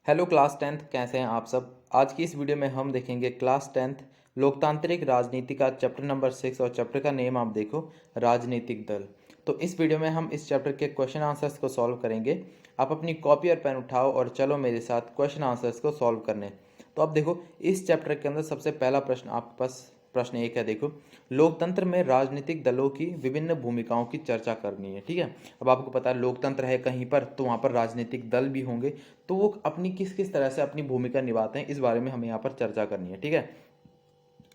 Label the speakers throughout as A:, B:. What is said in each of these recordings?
A: Hello class 10th, कैसे हैं आप सब। आज की इस वीडियो में हम देखेंगे क्लास 10th लोकतांत्रिक राजनीति का चैप्टर नंबर 6 और चैप्टर का नेम आप देखो, राजनीतिक दल। तो इस वीडियो में हम इस चैप्टर के क्वेश्चन आंसर्स को सॉल्व करेंगे। आप अपनी कॉपी और पेन उठाओ और चलो मेरे साथ क्वेश्चन आंसर्स को सॉल्व करने। तो अब देखो, इस चैप्टर के अंदर सबसे पहला प्रश्न आपके पास प्रश्न एक है। देखो, लोकतंत्र में राजनीतिक दलों की विभिन्न भूमिकाओं की चर्चा करनी है। ठीक है, अब आपको पता है लोकतंत्र है कहीं पर तो वहाँ पर राजनीतिक दल भी होंगे, तो वो अपनी किस किस तरह से अपनी भूमिका निभाते हैं इस बारे में हमें यहाँ पर चर्चा करनी है। ठीक है,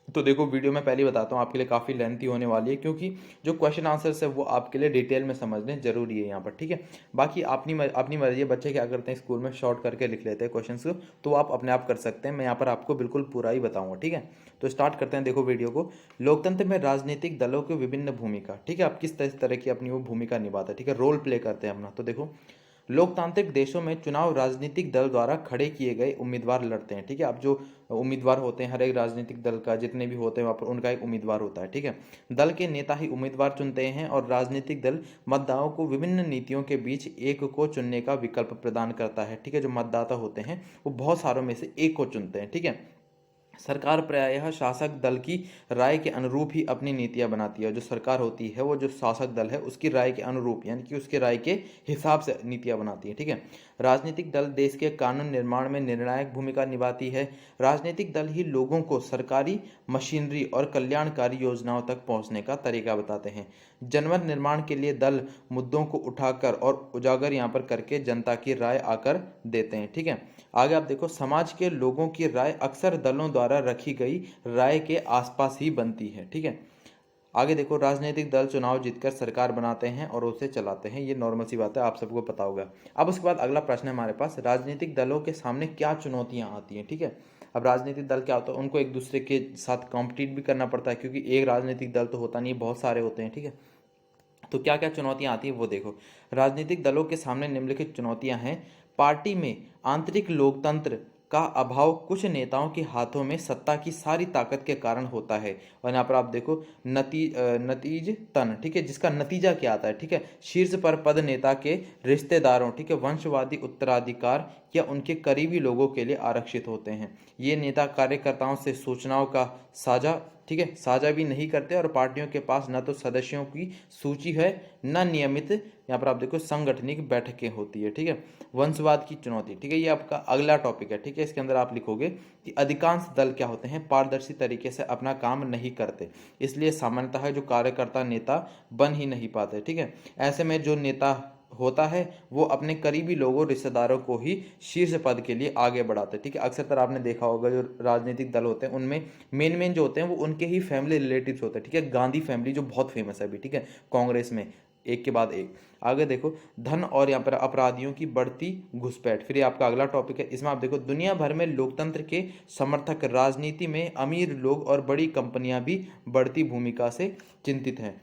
A: तो देखो वीडियो में पहले ही बताता हूँ आपके लिए काफ़ी लेंथी होने वाली है, क्योंकि जो क्वेश्चन आंसर्स है वो आपके लिए डिटेल में समझने जरूरी है यहाँ पर। ठीक है, बाकी अपनी मर्जी है। बच्चे क्या करते हैं स्कूल में शॉर्ट करके लिख लेते हैं क्वेश्चन को, तो आप अपने आप कर सकते हैं। मैं यहाँ पर आपको बिल्कुल पूरा ही बताऊंगा। ठीक है, तो स्टार्ट करते हैं। देखो वीडियो को, लोकतंत्र में राजनीतिक दलों की विभिन्न भूमिका। ठीक है, आप किस तरह की अपनी वो भूमिका निभाते हैं। ठीक है, रोल प्ले करते हैं अपना। तो देखो, लोकतांत्रिक देशों में चुनाव राजनीतिक दल द्वारा खड़े किए गए उम्मीदवार लड़ते हैं। ठीक है, अब जो उम्मीदवार होते हैं हर एक राजनीतिक दल का, जितने भी होते हैं वहाँ पर उनका एक उम्मीदवार होता है। ठीक है, दल के नेता ही उम्मीदवार चुनते हैं और राजनीतिक दल मतदाताओं को विभिन्न नीतियों के बीच एक को चुनने का विकल्प प्रदान करता है। ठीक है, जो मतदाता होते हैं वो बहुत सारों में से एक को चुनते हैं। ठीक है, सरकार प्रायः शासक दल की राय के अनुरूप ही अपनी नीतियां बनाती है। जो सरकार होती है वो जो शासक दल है उसकी राय के अनुरूप, यानी कि उसके राय के हिसाब से नीतियां बनाती है। ठीक है, राजनीतिक दल देश के कानून निर्माण में निर्णायक भूमिका निभाती है। राजनीतिक दल ही लोगों को सरकारी मशीनरी और कल्याणकारी योजनाओं तक पहुंचने का तरीका बताते हैं। जनमत निर्माण के लिए दल मुद्दों को उठाकर और उजागर यहाँ पर करके जनता की राय आकर देते हैं। ठीक है, आगे आप देखो, समाज के लोगों की राय अक्सर दलों द्वारा रखी गई राय के आसपास ही बनती है। ठीक है, आगे देखो, राजनीतिक दल चुनाव जीतकर सरकार बनाते हैं और उसे चलाते हैं। ये नॉर्मल सी बात है, आप सबको पता होगा। अब उसके बाद अगला प्रश्न है हमारे पास, राजनीतिक दलों के सामने क्या चुनौतियां आती हैं। ठीक है, अब राजनीतिक दल क्या होता है, उनको एक दूसरे के साथ कॉम्पिटिट भी करना पड़ता है, क्योंकि एक राजनीतिक दल तो होता नहीं, बहुत सारे होते हैं। ठीक है, तो क्या क्या चुनौतियां आती हैं वो देखो। राजनीतिक दलों के सामने निम्नलिखित चुनौतियां हैं। पार्टी में आंतरिक लोकतंत्र का अभाव कुछ नेताओं के हाथों में सत्ता की सारी ताकत के कारण होता है। और यहाँ पर आप देखो, नतीजतन, ठीक है, जिसका नतीजा क्या आता है। ठीक है, शीर्ष पर पद नेता के रिश्तेदारों, ठीक है, वंशवादी उत्तराधिकार या उनके करीबी लोगों के लिए आरक्षित होते हैं। ये नेता कार्यकर्ताओं से सूचनाओं का साझा, ठीक है, साझा भी नहीं करते और पार्टियों के पास न तो सदस्यों की सूची है न नियमित यहाँ पर आप देखो संगठनिक बैठकें होती है। ठीक है, वंशवाद की चुनौती, ठीक है, ये आपका अगला टॉपिक है। ठीक है, इसके अंदर आप लिखोगे कि अधिकांश दल क्या होते हैं, पारदर्शी तरीके से अपना काम नहीं करते, इसलिए सामान्यतः जो कार्यकर्ता नेता बन ही नहीं पाते। ठीक है, ऐसे में जो नेता होता है वो अपने करीबी लोगों रिश्तेदारों को ही शीर्ष पद के लिए आगे बढ़ाते हैं। ठीक है, अक्सर तरह आपने देखा होगा जो राजनीतिक दल होते हैं उनमें मेन जो होते हैं वो उनके ही फैमिली रिलेटिव्स होते हैं। ठीक है, गांधी फैमिली जो बहुत फेमस है अभी, ठीक है, कांग्रेस में, एक के बाद एक। आगे देखो, धन और यहाँ पर अपराधियों की बढ़ती घुसपैठ, फिर ये आपका अगला टॉपिक है। इसमें आप देखो, दुनिया भर में लोकतंत्र के समर्थक राजनीति में अमीर लोग और बड़ी कंपनियां भी बढ़ती भूमिका से चिंतित हैं।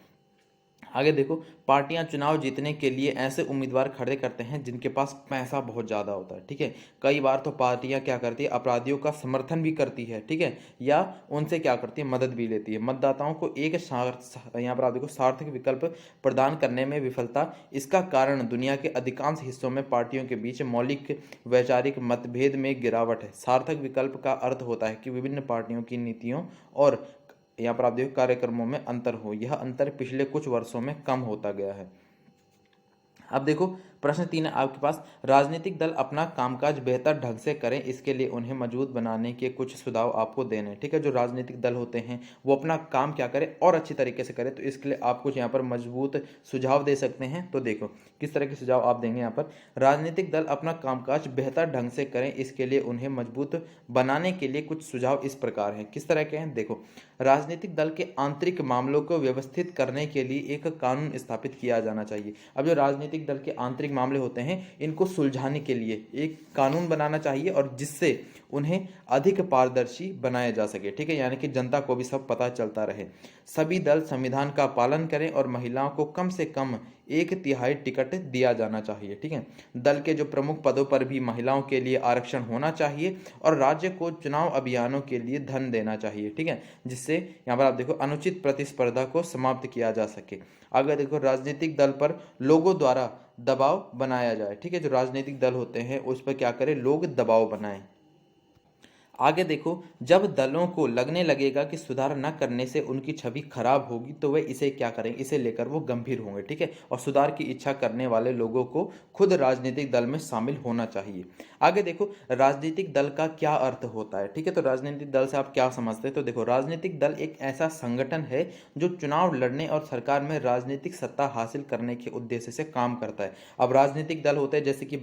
A: आगे देखो, पार्टियां चुनाव जीतने के लिए ऐसे उम्मीदवार खड़े करते हैं जिनके पास पैसा बहुत ज़्यादा होता है। ठीक है, कई बार तो पार्टियां क्या करती है, अपराधियों का समर्थन भी करती है। ठीक है, या उनसे क्या करती है, मदद भी लेती है। मतदाताओं को एक यहाँ पर आप देखो सार्थक विकल्प प्रदान करने में विफलता, इसका कारण दुनिया के अधिकांश हिस्सों में पार्टियों के बीच मौलिक वैचारिक मतभेद में गिरावट है। सार्थक विकल्प का अर्थ होता है कि विभिन्न पार्टियों की नीतियों और यहाँ पर आप देखो कार्यक्रमों में अंतर हो। यह अंतर पिछले कुछ वर्षों में कम होता गया है। अब देखो, प्रश्न 3 है आपके पास, राजनीतिक दल अपना कामकाज बेहतर ढंग से करें इसके लिए उन्हें मजबूत बनाने के कुछ सुझाव आपको देने हैं। ठीक है, जो राजनीतिक दल होते हैं वो अपना काम क्या करें और अच्छी तरीके से करें, तो इसके लिए आप कुछ यहाँ पर मजबूत सुझाव दे सकते हैं। तो देखो किस तरह के सुझाव आप देंगे यहाँ पर। राजनीतिक दल अपना कामकाज बेहतर ढंग से करें इसके लिए उन्हें मजबूत बनाने के लिए कुछ सुझाव इस प्रकार हैं। किस तरह के हैं देखो, राजनीतिक दल के आंतरिक मामलों को व्यवस्थित करने के लिए एक कानून स्थापित किया जाना चाहिए। अब जो राजनीतिक दल के आंतरिक मामले होते हैं इनको सुलझाने के लिए एक कानून बनाना चाहिए और जिससे उन्हें अधिक पारदर्शी बनाया जा सके। ठीक है, यानी कि जनता को भी सब पता चलता रहे। सभी दल संविधान का पालन करें और महिलाओं को कम से कम 1/3 टिकट दिया जाना चाहिए। ठीक है, दल के जो प्रमुख पदों पर भी महिलाओं के लिए आरक्षण होना चाहिए और राज्य को चुनाव अभियानों के लिए धन देना चाहिए। ठीक है, जिससे यहाँ पर आप देखो अनुचित प्रतिस्पर्धा को समाप्त किया जा सके। आगे देखो राजनीतिक दल पर लोगों द्वारा दबाव बनाया जाए। ठीक है, जो राजनीतिक दल होते हैं उस पर क्या करें, लोग दबाव बनाएं। आगे देखो, जब दलों को लगने लगेगा कि सुधार न करने से उनकी छवि खराब होगी तो वे इसे क्या करेंगे, इसे लेकर वो गंभीर होंगे। ठीक है, और सुधार की इच्छा करने वाले लोगों को खुद राजनीतिक दल में शामिल होना चाहिए। आगे देखो, राजनीतिक दल का क्या अर्थ होता है। ठीक है, तो राजनीतिक दल से आप क्या समझते हैं, तो देखो राजनीतिक दल एक ऐसा संगठन है जो चुनाव लड़ने और सरकार में राजनीतिक सत्ता हासिल करने के उद्देश्य से काम करता है। अब राजनीतिक दल होते हैं जैसे कि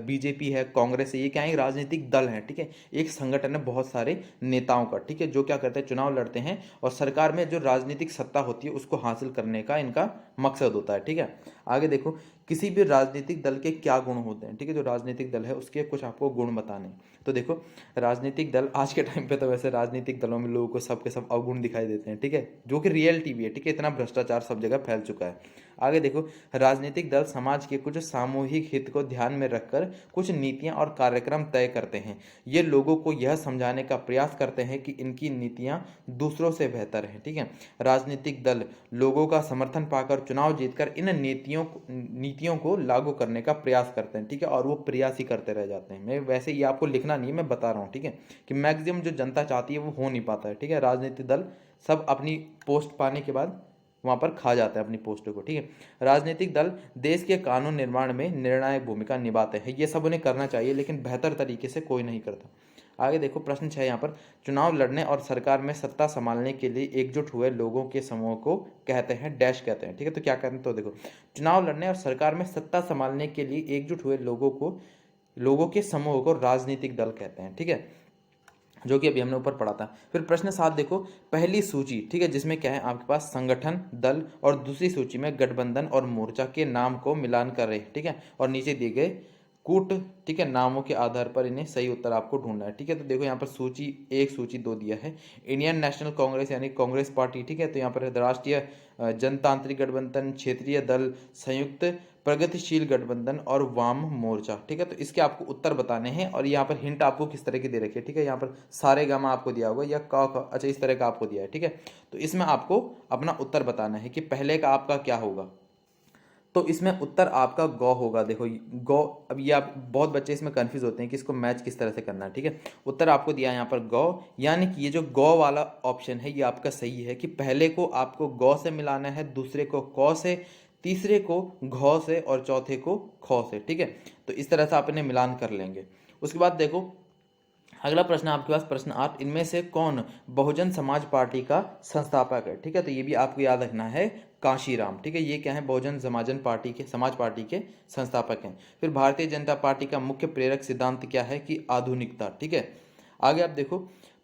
A: बीजेपी है, कांग्रेस है, ये क्या है, राजनीतिक दल है। ठीक है, एक संगठन है बहुत सारे नेताओं का। ठीक है, जो क्या करते हैं, चुनाव लड़ते हैं और सरकार में जो राजनीतिक सत्ता होती है उसको हासिल करने का इनका मकसद होता है। ठीक है, आगे देखो, किसी भी राजनीतिक दल के क्या गुण होते हैं। ठीक है, जो राजनीतिक दल है उसके कुछ आपको गुण बताने। तो देखो, राजनीतिक दल आज के टाइम पे तो वैसे राजनीतिक दलों में लोगों को सब के सब अवगुण दिखाई देते हैं। ठीक है, जो कि रियलिटी भी है। ठीक है, इतना भ्रष्टाचार सब जगह फैल चुका है। आगे देखो, राजनीतिक दल समाज के कुछ सामूहिक हित को ध्यान में रखकर कुछ नीतियां और कार्यक्रम तय करते हैं। ये लोगों को यह समझाने का प्रयास करते हैं कि इनकी नीतियां दूसरों से बेहतर हैं। ठीक है, राजनीतिक दल लोगों का समर्थन पाकर चुनाव जीतकर इन नीतियों को लागू करने का प्रयास करते हैं। ठीक है, और वो प्रयास ही करते रह जाते हैं। मैं वैसे ये आपको लिखना नहीं, मैं बता रहा हूँ। ठीक है, कि मैक्सिमम जो जनता चाहती है वो हो नहीं पाता है। ठीक है, राजनीतिक दल सब अपनी पोस्ट पाने के बाद वहां पर खा जाते हैं अपनी पोस्टों को। ठीक है, राजनीतिक दल देश के कानून निर्माण में निर्णायक भूमिका निभाते हैं। ये सब उन्हें करना चाहिए, लेकिन बेहतर तरीके से कोई नहीं करता। आगे देखो, प्रश्न 6 यहाँ पर, चुनाव लड़ने और सरकार में सत्ता संभालने के लिए एकजुट हुए लोगों के समूह को कहते हैं डैश कहते हैं। ठीक है, तो क्या कहते हैं, तो देखो, चुनाव लड़ने और सरकार में सत्ता संभालने के लिए एकजुट हुए लोगों के समूह को राजनीतिक दल कहते हैं। ठीक है, जो कि अभी हमने ऊपर पढ़ा था। फिर प्रश्न 7 देखो, पहली सूची। ठीक है, जिसमें क्या है, आपके पास संगठन, दल, और दूसरी सूची में गठबंधन और मोर्चा के नाम को मिलान कर रहे हैं। ठीक है, और नीचे दिए गए कूट, ठीक है, नामों के आधार पर इन्हें सही उत्तर आपको ढूंढना है। ठीक है, तो देखो यहाँ पर सूची 1, सूची 2 दिया है। इंडियन नेशनल कांग्रेस यानी कांग्रेस पार्टी। ठीक है, तो यहाँ पर राष्ट्रीय जनतांत्रिक गठबंधन, क्षेत्रीय दल, संयुक्त प्रगतिशील गठबंधन और वाम मोर्चा। ठीक है, तो इसके आपको उत्तर बताने हैं और यहाँ पर हिंट आपको किस तरह की दे रखी है। ठीक है, यहाँ पर सारे गामा आपको दिया होगा या का, अच्छा इस तरह का आपको दिया है। ठीक है, तो इसमें आपको अपना उत्तर बताना है कि पहले का आपका क्या होगा। तो इसमें उत्तर आपका गौ होगा। देखो गौ, अब ये आप बहुत बच्चे इसमें कंफ्यूज होते हैं कि इसको मैच किस तरह से करना है। ठीक है, उत्तर आपको दिया है यहाँ पर गौ, यानी कि ये जो गौ वाला ऑप्शन है ये आपका सही है कि पहले को आपको गौ से मिलाना है, दूसरे को कौ से, तीसरे को घौ से और चौथे को खौ से। ठीक है, तो इस तरह से आप इन्हें मिलान कर लेंगे। उसके बाद देखो अगला प्रश्न आपके पास, प्रश्न 8, इनमें से कौन बहुजन समाज पार्टी का संस्थापक है। ठीक है, तो ये भी आपको याद रखना है, कांशीराम। ठीक है, ये क्या है, बहुजन समाज पार्टी के संस्थापक हैं। फिर भारतीय जनता पार्टी का मुख्य प्रेरक सिद्धांत क्या है, कि आधुनिकता। ठीक है, आगे आप देखो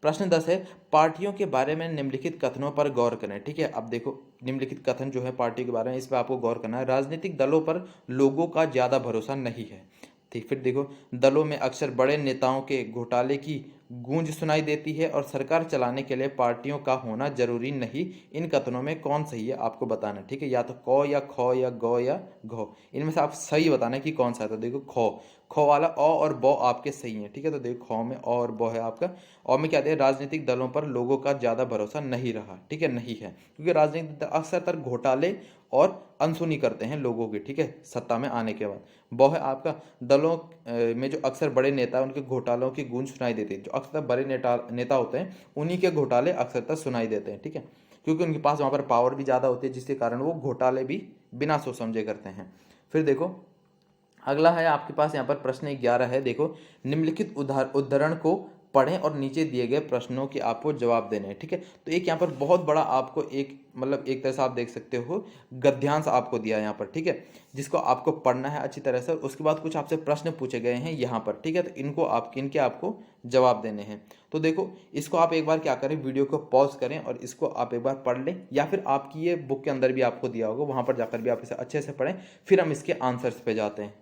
A: प्रश्न 10 है, पार्टियों के बारे में निम्नलिखित कथनों पर गौर करें। ठीक है, अब देखो निम्नलिखित कथन जो है पार्टियों के बारे में, इस पर आपको गौर करना है। राजनीतिक दलों पर लोगों का ज्यादा भरोसा नहीं है। ठीक, फिर देखो, दलों में अक्सर बड़े नेताओं के घोटाले की गूंज सुनाई देती है और सरकार चलाने के लिए पार्टियों का होना जरूरी नहीं। इन कथनों में कौन सही है आपको बताना है। ठीक है, या तो कौ या खौ या गौ या घौ, इनमें से आप सही बताना है कि कौन सा है। तो देखो खौ वाला अ और बौ आपके सही है। ठीक है, तो देखो खौ में अ और बौ है आपका। और में क्या है, राजनीतिक दलों पर लोगों का ज्यादा भरोसा नहीं रहा। ठीक है, नहीं है, क्योंकि राजनीतिक दल अक्सर घोटाले और अनसुनी करते हैं लोगों की। ठीक है, सत्ता में आने के बाद। बौ है आपका, दलों में जो अक्सर बड़े नेता उनके घोटालों की गूंज सुनाई देती है। जो अक्सर बड़े नेता होते हैं उन्हीं के घोटाले अक्सर सुनाई देते हैं। ठीक है, क्योंकि उनके पास वहां पर पावर भी ज्यादा होती है, जिसके कारण वो घोटाले भी बिना सोच समझे करते हैं। फिर देखो अगला है आपके पास यहाँ पर प्रश्न 11 है। देखो, निम्नलिखित उदाहरण को पढ़ें और नीचे दिए गए प्रश्नों के आपको जवाब देने हैं। ठीक है, तो एक यहाँ पर बहुत बड़ा आपको एक तरह से आप देख सकते हो गद्यांश आपको दिया है यहाँ पर। ठीक है, जिसको आपको पढ़ना है अच्छी तरह से। उसके बाद कुछ आपसे प्रश्न पूछे गए हैं यहाँ पर। ठीक है, तो इनके आपको जवाब देने हैं। तो देखो इसको आप एक बार क्या करें, वीडियो को पॉज करें और इसको आप एक बार पढ़ लें, या फिर आपकी ये बुक के अंदर भी आपको दिया होगा, वहां पर जाकर भी आप इसे अच्छे से पढ़ें। फिर हम इसके आंसर्स पे जाते हैं।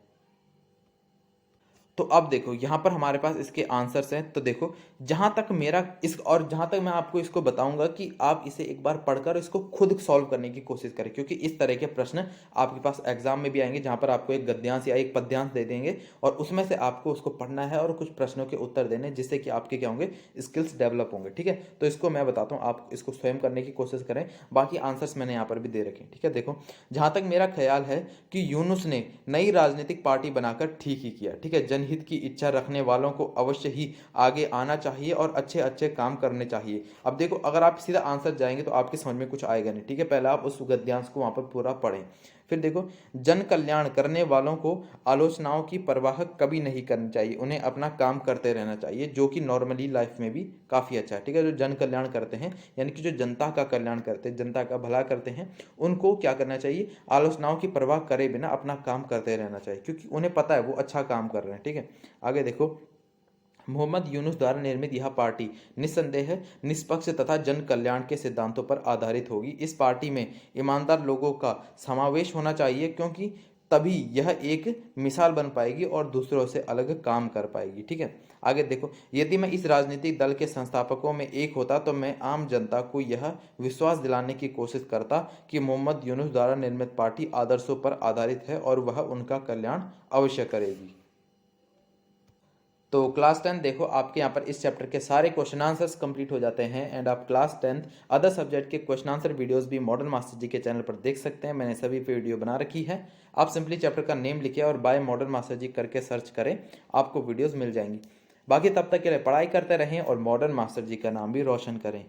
A: तो अब देखो यहाँ पर हमारे पास इसके आंसर्स हैं। तो देखो जहाँ तक मेरा इस और जहाँ तक मैं आपको इसको बताऊंगा कि आप इसे एक बार पढ़कर इसको खुद सॉल्व करने की कोशिश करें, क्योंकि इस तरह के प्रश्न आपके पास एग्जाम में भी आएंगे जहाँ पर आपको एक गद्यांश या एक पद्यांश दे देंगे और उसमें से आपको उसको पढ़ना है और कुछ प्रश्नों के उत्तर देने, जिससे कि आपके क्या होंगे, स्किल्स डेवलप होंगे। ठीक है, तो इसको मैं बताता हूँ, आप इसको स्वयं करने की कोशिश करें। बाकी आंसर्स मैंने यहाँ पर भी दे रखे। ठीक है, देखो जहाँ तक मेरा ख्याल है कि यूनुस ने नई राजनीतिक पार्टी बनाकर ठीक ही किया। ठीक है, जनहित की इच्छा रखने वालों को अवश्य ही आगे आना चाहिए और अच्छे अच्छे काम करने चाहिए। अब देखो अगर आप सीधा आंसर जाएंगे तो आपके समझ में कुछ आएगा नहीं। ठीक है, पहले आप उस गद्यांश को वहां पर पूरा पढ़ें। फिर देखो जन कल्याण करने वालों को आलोचनाओं की परवाह कभी नहीं करनी चाहिए, उन्हें अपना काम करते रहना चाहिए, जो कि नॉर्मली लाइफ में भी काफ़ी अच्छा है। ठीक है, जो जन कल्याण करते हैं यानी कि जो जनता का कल्याण करते हैं, जनता का भला करते हैं, उनको क्या करना चाहिए, आलोचनाओं की परवाह करे बिना अपना काम करते रहना चाहिए, क्योंकि उन्हें पता है वो अच्छा काम कर रहे हैं। ठीक है, आगे देखो मोहम्मद यूनुस द्वारा निर्मित यह पार्टी निस्संदेह निष्पक्ष तथा जन कल्याण के सिद्धांतों पर आधारित होगी। इस पार्टी में ईमानदार लोगों का समावेश होना चाहिए, क्योंकि तभी यह एक मिसाल बन पाएगी और दूसरों से अलग काम कर पाएगी। ठीक है, आगे देखो यदि मैं इस राजनीतिक दल के संस्थापकों में एक होता तो मैं आम जनता को यह विश्वास दिलाने की कोशिश करता कि मोहम्मद यूनुस द्वारा निर्मित पार्टी आदर्शों पर आधारित है और वह उनका कल्याण अवश्य करेगी। तो क्लास 10 देखो आपके यहाँ पर इस चैप्टर के सारे क्वेश्चन आंसर्स कंप्लीट हो जाते हैं एंड आप क्लास 10 अदर सब्जेक्ट के क्वेश्चन आंसर वीडियोस भी मॉडर्न मास्टर जी के चैनल पर देख सकते हैं। मैंने सभी पे वीडियो बना रखी है। आप सिंपली चैप्टर का नेम लिखिए और बाय मॉडर्न मास्टर जी करके सर्च करें, आपको वीडियोज़ मिल जाएंगी। बाकी तब तक के लिए पढ़ाई करते रहें और मॉडर्न मास्टर जी का नाम भी रोशन करें।